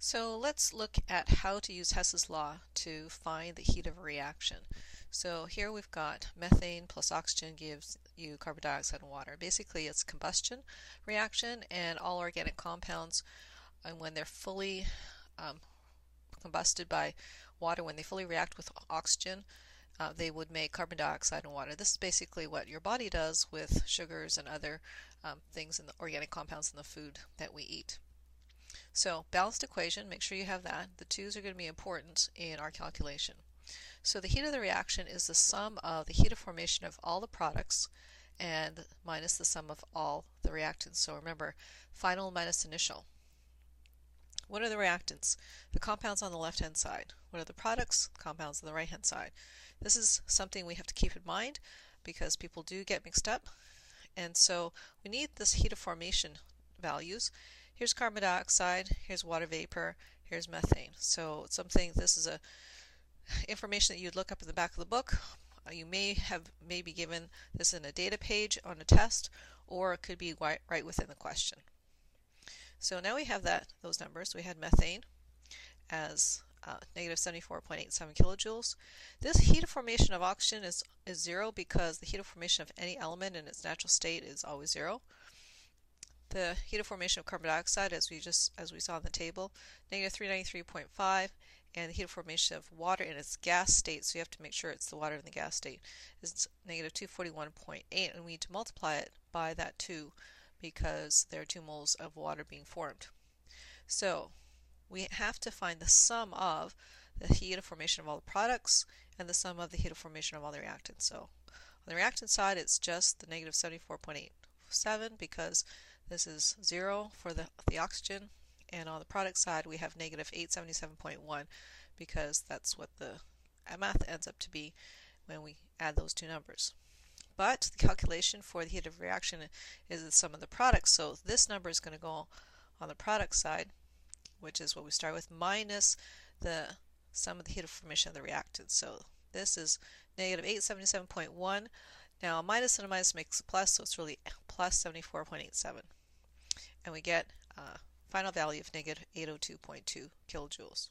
So let's look at how to use Hess's law to find the heat of a reaction. So here we've got methane plus oxygen gives you carbon dioxide and water. Basically it's a combustion reaction, and all organic compounds, and when they're fully combusted by water, when they fully react with oxygen, they would make carbon dioxide and water. This is basically what your body does with sugars and other things in the organic compounds in the food that we eat. So balanced equation, make sure you have that. The 2's are going to be important in our calculation. So the heat of the reaction is the sum of the heat of formation of all the products and minus the sum of all the reactants. So remember, final minus initial. What are the reactants? The compounds on the left-hand side. What are the products? Compounds on the right-hand side. This is something we have to keep in mind because people do get mixed up. And so we need this heat of formation values. Here's carbon dioxide, here's water vapor, here's methane. So this is a information that you'd look up in the back of the book. You may have maybe given this in a data page on a test, or it could be right within the question. So now we have those numbers. We had methane as negative 74.87 kilojoules. This heat of formation of oxygen is 0 because the heat of formation of any element in its natural state is always 0. The heat of formation of carbon dioxide, as we saw in the table, negative 393.5, and the heat of formation of water in its gas state, so you have to make sure it's the water in the gas state, is negative 241.8, and we need to multiply it by that 2 because there are 2 moles of water being formed. So we have to find the sum of the heat of formation of all the products and the sum of the heat of formation of all the reactants. So on the reactant side, it's just the negative 74.87 because this is 0 for the oxygen, and on the product side we have negative 877.1 because that's what the math ends up to be when we add those two numbers. But the calculation for the heat of reaction is the sum of the products, so this number is going to go on the product side, which is what we start with, minus the sum of the heat of formation of the reactant. So this is negative 877.1. Now a minus and a minus makes a plus, so it's really plus 74.87. And we get a final value of negative 802.2 kilojoules.